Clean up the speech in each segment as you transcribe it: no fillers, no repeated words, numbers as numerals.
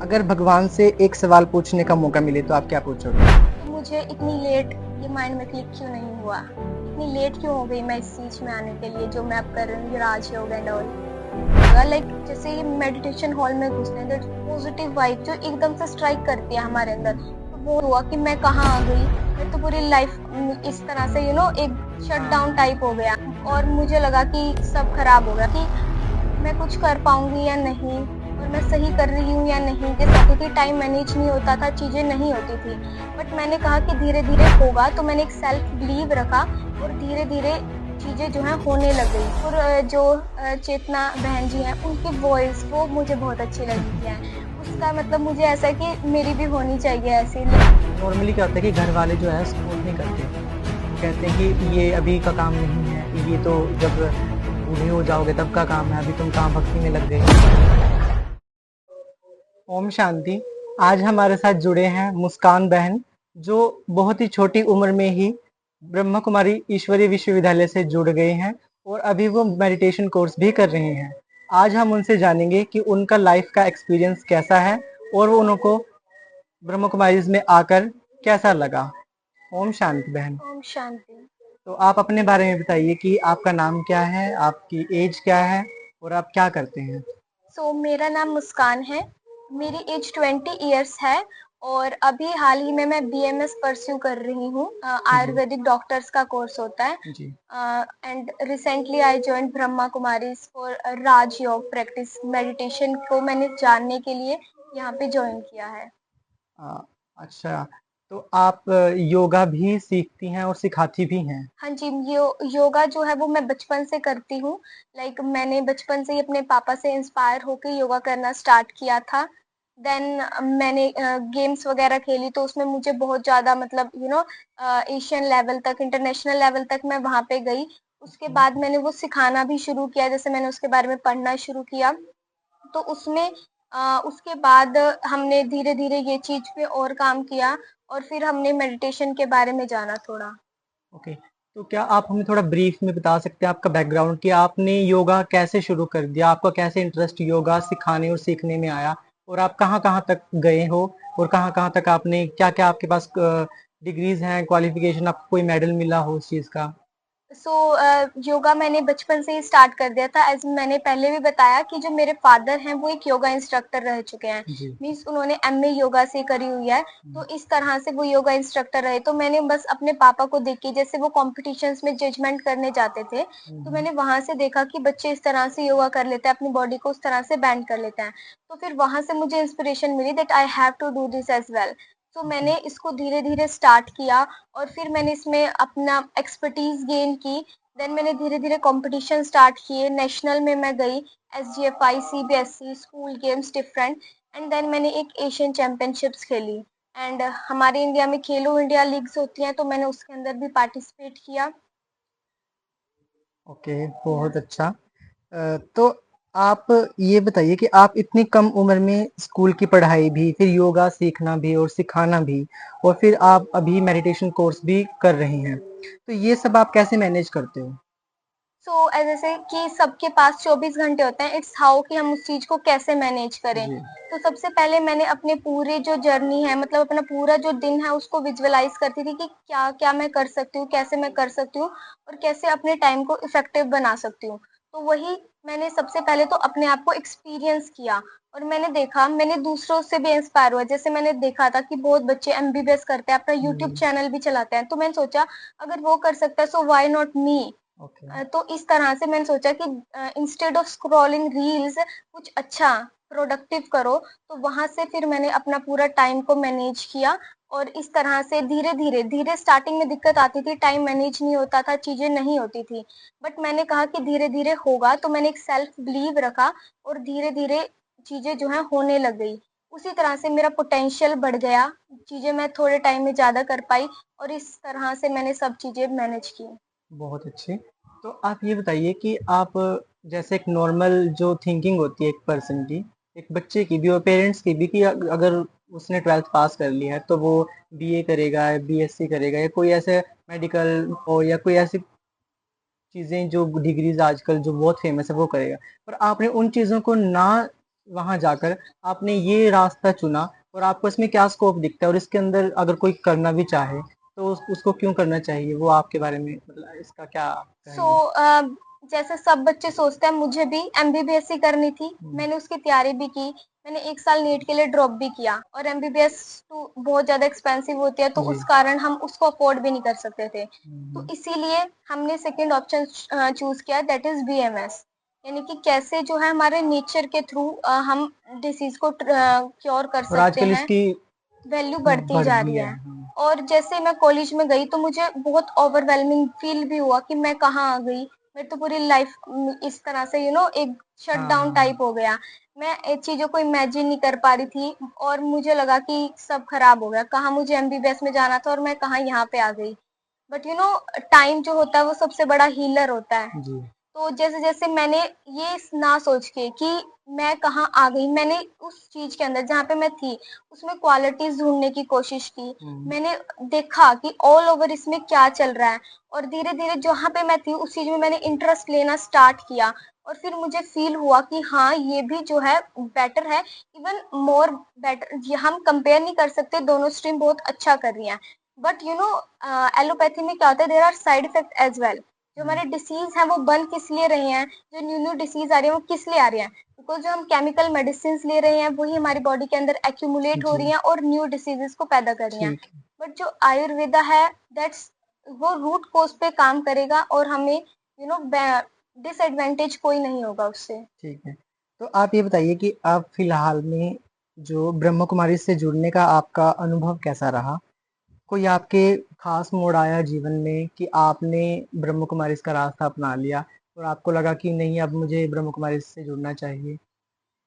अगर भगवान से एक सवाल पूछने का मौका मिले तो आप क्या पूछोगे? तो मुझे इतनी लेट ये माइंड में क्लिक क्यों नहीं हुआ? इतनी लेट क्यों हो गई मैं इस चीज़ में आने के लिए जो मैं अब कर रही हूँ, ये राजयोग एंड ऑल। लाइक जैसे ये मेडिटेशन हॉल में घुसने दैट पॉजिटिव वाइब जो एकदम से स्ट्राइक करती है हमारे अंदर, तो वो हुआ कि मैं कहाँ आ गई। मैं तो पूरी लाइफ इस तरह से एक शट डाउन टाइप हो गया और मुझे लगा कि सब खराब हो गया कि मैं कुछ कर पाऊँगी या नहीं और मैं सही कर रही हूँ या नहीं। जैसे होती थी टाइम मैनेज नहीं होता था, चीज़ें नहीं होती थी। बट मैंने कहा कि धीरे-धीरे होगा, तो मैंने एक सेल्फ बिलीव रखा और धीरे-धीरे चीज़ें जो हैं होने लग गई। और चेतना बहन जी हैं, उनकी वॉइस वो मुझे बहुत अच्छी लगती है। उसका मतलब मुझे ऐसा है कि मेरी भी होनी चाहिए ऐसी। नॉर्मली क्या होता है कि घर वाले जो है सपोर्ट नहीं करते। कहते हैं कि ये अभी का काम नहीं है, ये तो जब बूढ़े हो जाओगे तब का काम है, अभी तुम कहाँ भक्ति में लग गए। ओम शांति। आज हमारे साथ जुड़े हैं मुस्कान बहन, जो बहुत ही छोटी उम्र में ही ब्रह्मा कुमारी ईश्वरीय विश्वविद्यालय से जुड़ गए हैं और अभी वो मेडिटेशन कोर्स भी कर रहे हैं। आज हम उनसे जानेंगे कि उनका लाइफ का एक्सपीरियंस कैसा है और वो उनको ब्रह्मा कुमारीज में आकर कैसा लगा। ओम शांति बहन। ओम शांति। तो आप अपने बारे में बताइए कि आपका नाम क्या है, आपकी एज क्या है और आप क्या करते हैं? मेरा नाम मुस्कान है। मेरी एज 20 इयर्स है और अभी हाल ही में मैं बीएमएस परस्यू कर रही हूँ। जी। आयुर्वेदिक डॉक्टर्स का कोर्स होता है। जी। And recently I joined Brahma Kumaris for Rajyoga practice. Meditation को मैंने जानने के लिए यहाँ पे ज्वाइन किया है। अ, अच्छा, तो आप योगा भी सीखती हैं और सिखाती भी हैं? हाँ जी, योगा जो है वो मैं बचपन से करती हूँ। लाइक मैंने बचपन से ही अपने पापा से इंस्पायर होके योगा करना स्टार्ट किया था। देन मैंने गेम्स वगैरह खेली तो उसमें मुझे बहुत ज़्यादा मतलब एशियन लेवल तक, इंटरनेशनल लेवल तक मैं वहाँ पे गई। उसके ओके। बाद मैंने वो सिखाना भी शुरू किया, जैसे मैंने उसके बारे में पढ़ना शुरू किया। तो उसके बाद हमने धीरे-धीरे ये चीज़ पे और काम किया और फिर हमने मेडिटेशन के बारे में जाना थोड़ा। ओके, तो क्या आप हमें थोड़ा ब्रीफ में बता सकते हैं आपका बैकग्राउंड कि आपने योगा कैसे शुरू कर दिया? आपका कैसे इंटरेस्ट योगा सिखाने और सीखने में आया? और आप कहाँ-कहाँ तक गए हो और कहाँ-कहाँ तक आपने क्या-क्या आपके पास डिग्रीज़ हैं, क्वालिफ़िकेशन आपको कोई मेडल मिला हो उस चीज़ का? योगा मैंने बचपन से ही स्टार्ट कर दिया था। एज़ मैंने पहले भी बताया कि जो मेरे फादर हैं वो एक योगा इंस्ट्रक्टर रह चुके हैं। जी। मीन्स उन्होंने एमए योगा से करी हुई है। हुँ। तो इस तरह से वो योगा इंस्ट्रक्टर रहे। तो मैंने बस अपने पापा को देख के, जैसे वो कॉम्पिटिशन्स में जजमेंट करने जाते थे, हुँ, तो हुँ। मैंने वहाँ से देखा कि बच्चे इस तरह से योगा कर लेते हैं, अपनी बॉडी को उस तरह से बेंड कर लेते हैं। तो फिर वहाँ से मुझे इंस्पिरेशन मिली that I have to do this as well. Okay. मैंने इसको धीरे-धीरे स्टार्ट किया और फिर मैंने इसमें अपना एक्सपर्टीज़ गेन की। देन मैंने धीरे-धीरे कॉम्पिटिशन स्टार्ट किए, नेशनल में मैं गई, SGFI, CBSE, school games different. And then मैंने एक एशियन चैंपियनशिप्स खेली। एंड हमारे इंडिया में खेलो इंडिया लीग्स होती हैं, तो मैंने उसके अंदर भी पार्टिसिपेट किया। ओके, या बहुत अच्छा। तो आप ये बताइए कि आप इतनी कम उम्र में स्कूल की पढ़ाई भी, फिर योगा सीखना भी और सिखाना भी और फिर आप अभी मेडिटेशन कोर्स भी कर रहे हैं। तो ये सब आप कैसे मैनेज करते हो? जैसे कि सबके पास 24 घंटे होते हैं, इट्स हाउ कि हम उस चीज़ को कैसे मैनेज करें। जी। तो सबसे पहले मैंने अपने पूरे जो जर्नी है, मतलब अपना पूरा जो दिन है उसको विजुअलाइज़ करती थी कि क्या-क्या मैं कर सकती हूँ, कैसे मैं कर सकती हूँ और कैसे अपने टाइम को इफ़ेक्टिव बना सकती हूँ। तो वही मैंने सबसे पहले तो अपने आप को एक्सपीरियंस किया और मैंने दूसरों से भी इंस्पायर हुआ। जैसे मैंने देखा था कि बहुत बच्चे एमबीबीएस करते हैं, अपना यूट्यूब हुँ। चैनल भी चलाते हैं। तो मैंने सोचा अगर वो कर सकता है so why not me? Okay. तो इस तरह से मैंने सोचा कि इंस्टेड ऑफ स्क्रॉलिंग रील्स कुछ अच्छा प्रोडक्टिव करो। तो वहां से फिर मैंने अपना पूरा टाइम को मैनेज किया और इस तरह से धीरे स्टार्टिंग में दिक्कत आती थी, टाइम मैनेज नहीं होता था, चीजें नहीं होती थी। बट मैंने कहा कि धीरे धीरे होगा, तो मैंने एक सेल्फ बिलीव रखा और धीरे धीरे चीजें जो है होने लग गई। उसी तरह से मेरा पोटेंशियल बढ़ गया, चीजें मैं थोड़े टाइम में ज्यादा कर पाई और इस तरह से मैंने सब चीजें मैनेज की। बहुत अच्छे। तो आप ये बताइए कि आप जैसे एक नॉर्मल जो थिंकिंग होती है एक पर्सन की, एक बच्चे की भी और पेरेंट्स की भी कि अगर उसने 12th पास कर लिया है तो वो बीए करेगा, बीएससी करेगा या कोई ऐसे मेडिकल और या कोई ऐसी चीज़ें जो डिग्रीज़ आजकल जो बहुत फ़ेमस है वो करेगा। पर आपने उन चीज़ों को ना वहां जाकर आपने ये रास्ता चुना और आपको इसमें क्या स्कोप दिखता है, और इसके अंदर अगर कोई करना भी चाहे तो उसको क्यों करना चाहिए, वो आपके बारे में मतलब इसका क्या सो कहेंगे? जैसे सब बच्चे सोचते हैं, मुझे भी एमबीबीएस ही करनी थी। हम्म, मैंने उसकी तैयारी भी की। मैंने 1 साल नीट के लिए ड्रॉप भी किया, और एमबीबीएस तो बहुत ज़्यादा एक्सपेंसिव होती है, तो जी। उस कारण हम उसको अफ़ोर्ड भी नहीं कर सकते थे। तो हम्म, इसीलिए हमने सेकंड ऑप्शन चूज़ किया, दैट इज़ बीएमएस। यानी कि कैसे जो है हमारे नेचर के थ्रू हम डिसीज़ को क्योर कर और सकते आजकल हैं। इसकी वैल्यू बढ़ती बढ़ जा भी रही है। है। और जैसे मैं कॉलेज में गई तो मुझे बहुत ओवरवेलमिंग फील भी हुआ कि मैं कहाँ आ गई। मेरी तो पूरी लाइफ इस तरह से एक शट हाँ डाउन हाँ। टाइप हो गया। मैं चीजों को इमेजिन नहीं कर पा रही थी, और मुझे लगा कि सब खराब हो गया, कहाँ मुझे एमबीबीएस में जाना था और मैं कहाँ यहाँ पे आ गई। बट टाइम जो होता है वो सबसे बड़ा हीलर होता है। जी। तो जैसे-जैसे मैंने ये ना सोच के कि मैं कहाँ आ गई, मैंने उस चीज़ के अंदर जहाँ पे मैं थी, उसमें क्वालिटीज़ ढूँढने की कोशिश की। हम्म, मैंने देखा कि ऑल ओवर इसमें क्या चल रहा है, और धीरे-धीरे जहाँ पे मैं थी उस चीज़ में मैंने इंटरेस्ट लेना स्टार्ट किया, और फिर मुझे फ़ील हुआ कि हाँ, ये भी जो है बेटर है, इवन मोर बेटर। ये हम कंपेयर नहीं कर सकते, दोनों स्ट्रीम बहुत अच्छा कर रही हैं। बट एलोपैथी में क्या होता है, there are side effect as well. जो हम्म, हमारे डिसीज हैं वो बन किस लिए रहे हैं, जो न्यू न्यू डिसीज आ रही है वो किस लिए आ रही है, बिकॉज जो हम केमिकल मेडिसिन ले रहे हैं वही हमारी बॉडी के अंदर एक्यूमुलेट हो जी। रही हैं और न्यू डिसीजेस को पैदा कर रही हैं। ठीक है। बट जो आयुर्वेदा है, दैट्स वो रूट कोज पे काम करेगा, और हमें डिसएडवांटेज कोई नहीं होगा उससे। ठीक है। तो आप ये बताइए कि आप फिलहाल में जो ब्रह्म कुमारी से जुड़ने का आपका अनुभव कैसा रहा? कोई आपके खास मोड़ आया जीवन में कि आपने ब्रह्म कुमारी का रास्ता अपना लिया और आपको लगा कि नहीं, अब मुझे ब्रह्म कुमारी से जुड़ना चाहिए?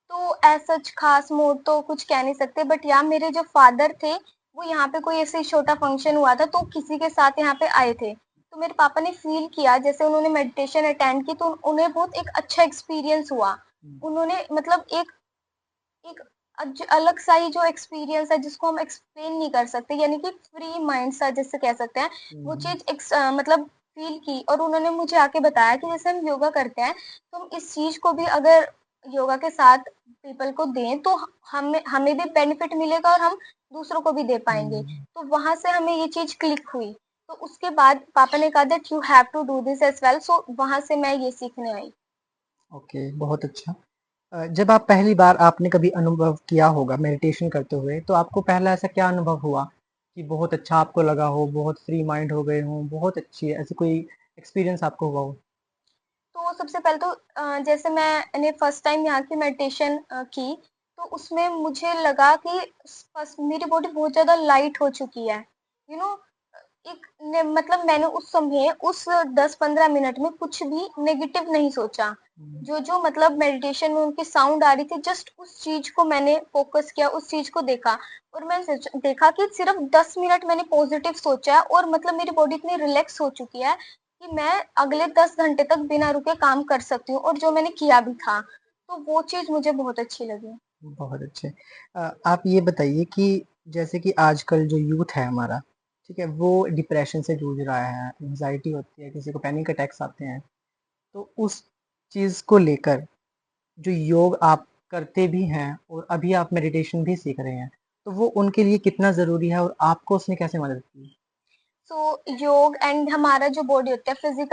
तो एज सच खास मोड तो कुछ कह नहीं सकते, बट या मेरे जो फादर थे वो यहाँ पे कोई ऐसे छोटा फंक्शन हुआ था तो किसी के साथ यहाँ पे आए थे। तो मेरे पापा ने फील किया, जैसे उन्होंने मेडिटेशन अटेंड की तो उन्हें बहुत एक अच्छा एक्सपीरियंस हुआ। हुँ, उन्होंने मतलब एक एक अलग सा ही जो एक्सपीरियंस है जिसको हम एक्सप्लेन नहीं कर सकते, यानी कि फ्री माइंड सा जिससे कह सकते हैं, वो हुँ, चीज मतलब फील की। और उन्होंने मुझे आके बताया कि जैसे हम योगा करते हैं तो हम इस चीज को भी अगर योगा के साथ पीपल को दें तो हमें हमें भी बेनिफिट मिलेगा और हम दूसरों को भी दे पाएंगे। हुँ, तो वहां से हमें ये चीज क्लिक हुई। तो उसके बाद पापा ने कहा that you have to do this as well, so वहां से मैं ये सीखने आई। ओके, बहुत अच्छा। जब आप पहली बार आपने कभी अनुभव किया होगा मेडिटेशन करते हुए, तो आपको पहला ऐसा क्या अनुभव हुआ कि बहुत अच्छा आपको लगा हो, बहुत फ्री माइंड हो गए हों, बहुत अच्छी है, ऐसी कोई एक्सपीरियंस आपको हुआ हो? तो सबसे पहले तो जैसे मैंने फर्स्ट टाइम यहाँ की मेडिटेशन की, तो उसमें मुझे लगा कि फर्स्ट मेरी बॉडी बहुत ज़्यादा लाइट हो चुकी है। यू नो मतलब मैंने उस समय उस 10-15 मिनट में कुछ भी नेगेटिव नहीं सोचा। हुँ, जो मतलब मेडिटेशन में उनकी साउंड आ रही थी, जस्ट उस चीज को मैंने फोकस किया, उस चीज को देखा, और मैंने देखा कि सिर्फ 10 मिनट मैंने पॉजिटिव सोचा है, और मतलब मेरी बॉडी इतनी रिलैक्स हो चुकी है कि मैं अगले 10 घंटे तक बिना रुके काम कर सकती हूँ, और जो मैंने किया भी था। तो वो चीज मुझे बहुत अच्छी लगी। बहुत अच्छे। आप ये बताइए कि जैसे कि आजकल जो यूथ है हमारा, ठीक है, वो डिप्रेशन से जूझ रहा है, एंग्ज़ायटी होती है, किसी को पैनिक अटैक्स आते हैं। तो उस चीज़ को लेकर जो योग आप करते भी हैं और अभी आप मेडिटेशन भी सीख रहे हैं, तो वो उनके लिए कितना ज़रूरी है और आपको उसने कैसे मदद की? सो योग एंड हमारा जो बॉडी होता है फिजिकल